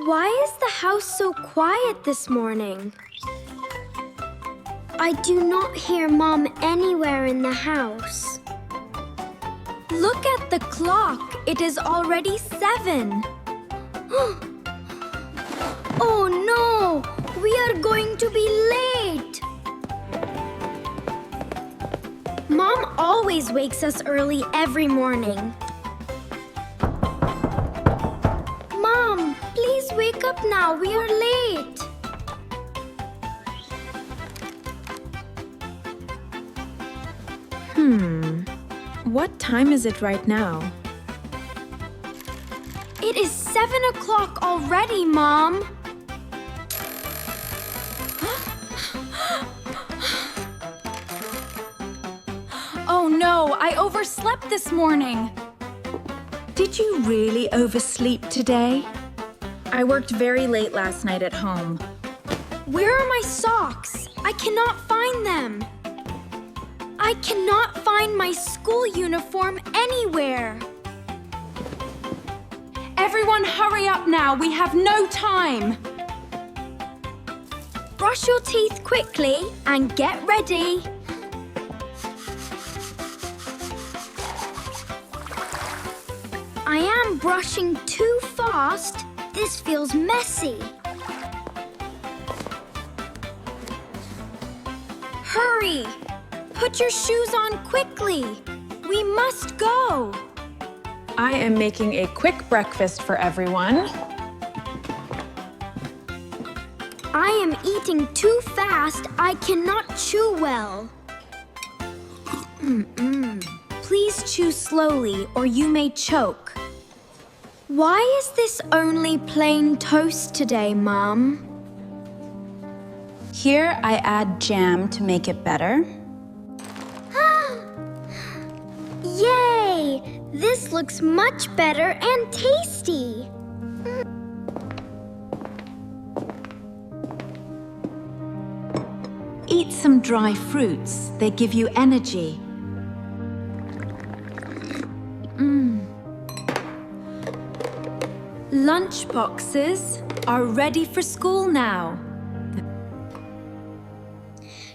Why is the house so quiet this morning? I do not hear Mom anywhere in the house. Look at the clock. It is already 7. Oh no! We are going to be late! Mom always wakes us early every morning. Mom, please wake up now. We are late. What time is it right now? It is 7 o'clock already, Mom. Oh no, I overslept this morning. Did you really oversleep today? I worked very late last night at home. Where are my socks? I cannot find them. I cannot find my school uniform anywhere. Everyone hurry up now, we have no time. Brush your teeth quickly and get ready. I am brushing too fast. This feels messy. Hurry! Put your shoes on quickly. We must go. I am making a quick breakfast for everyone. I am eating too fast. I cannot chew well. Please chew slowly or you may choke. Why is this only plain toast today, Mom? Here I add jam to make it better. Yay! This looks much better and tasty. Eat some dry fruits. They give you energy. Lunch boxes are ready for school now.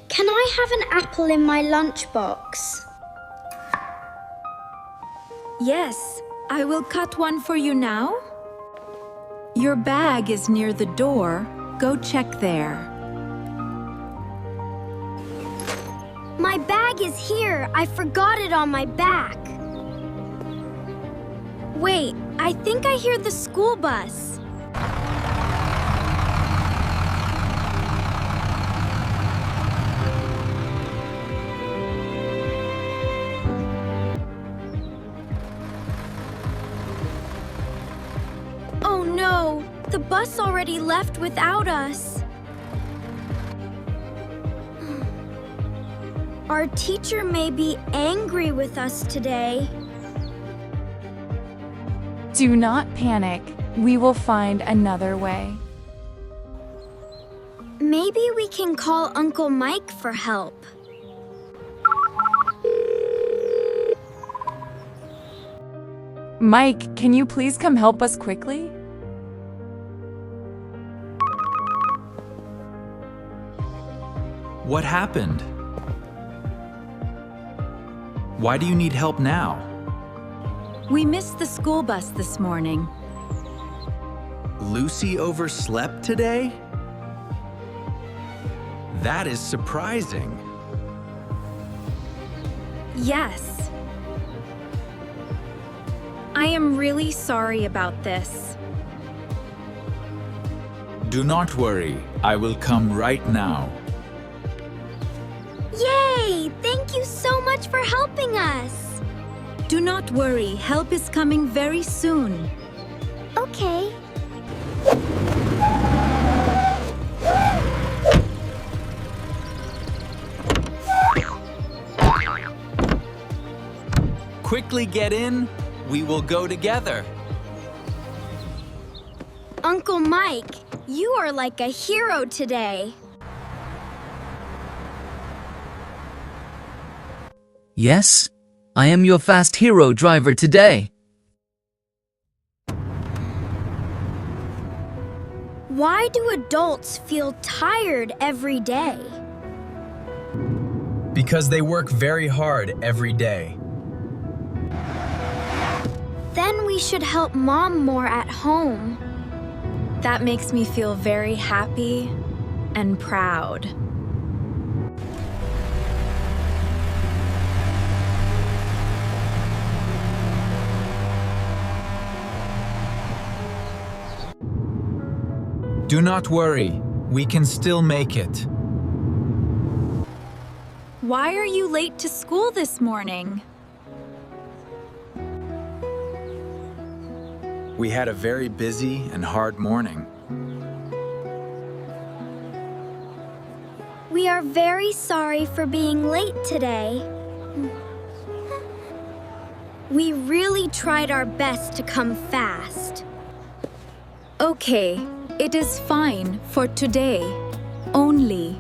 Can I have an apple in my lunchbox? Yes, I will cut one for you now. Your bag is near the door. Go check there. My bag is here. I forgot it on my back. Wait, I think I hear the school bus. Oh no, the bus already left without us. Our teacher may be angry with us today. Do not panic. We will find another way. Maybe we can call Uncle Mike for help. Mike, can you please come help us quickly? What happened? Why do you need help now? We missed the school bus this morning. Lucy overslept today? That is surprising. Yes. I am really sorry about this. Do not worry, I will come right now. Yay! Thank you so much for helping us. Do not worry, help is coming very soon. Okay. Quickly get in, we will go together. Uncle Mike, you are like a hero today. Yes, I am your fast hero driver today. Why do adults feel tired every day? Because they work very hard every day. Then we should help Mom more at home. That makes me feel very happy and proud. Do not worry, we can still make it. Why are you late to school this morning? We had a very busy and hard morning. We are very sorry for being late today. We really tried our best to come fast. Okay, it is fine for today only.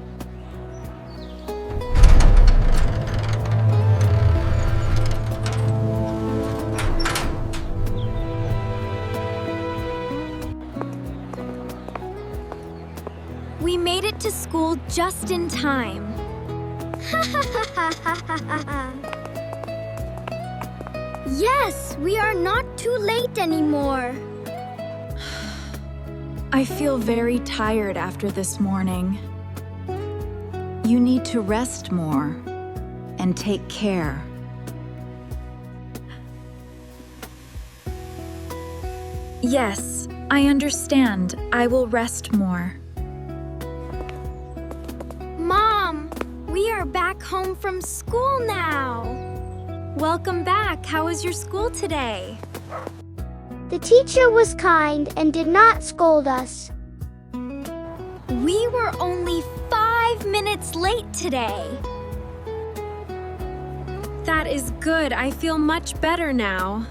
We made it to school just in time. Yes, we are not too late anymore. I feel very tired after this morning. You need to rest more and take care. Yes, I understand. I will rest more. Mom, we are back home from school now. Welcome back. How was your school today? The teacher was kind and did not scold us. We were only 5 minutes late today. That is good. I feel much better now.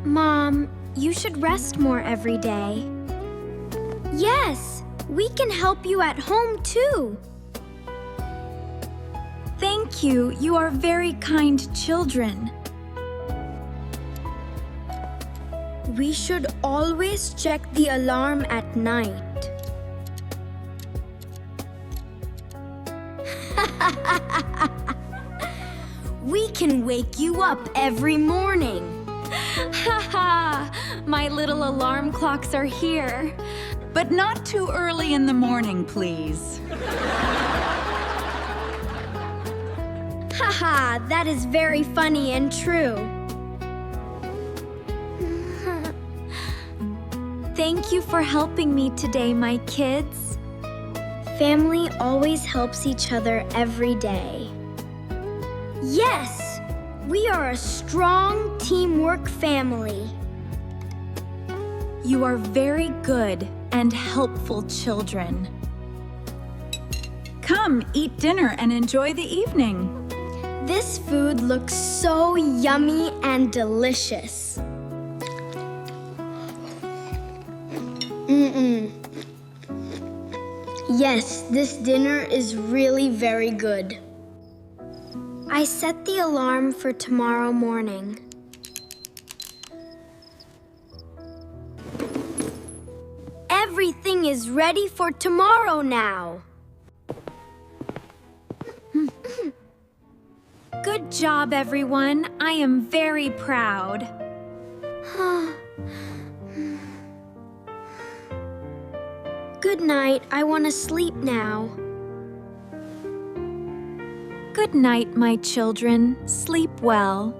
Mom, you should rest more every day. Yes, we can help you at home too. Thank you. You are very kind children. We should always check the alarm at night. We can wake you up every morning. Haha, my little alarm clocks are here. But not too early in the morning, please. Haha, that is very funny and true. Thank you for helping me today, my kids. Family always helps each other every day. Yes, we are a strong teamwork family. You are very good and helpful children. Come, eat dinner and enjoy the evening. This food looks so yummy and delicious. Yes, this dinner is really very good. I set the alarm for tomorrow morning. Everything is ready for tomorrow now. Good job, everyone. I am very proud. Good night. I want to sleep now. Good night, my children. Sleep well.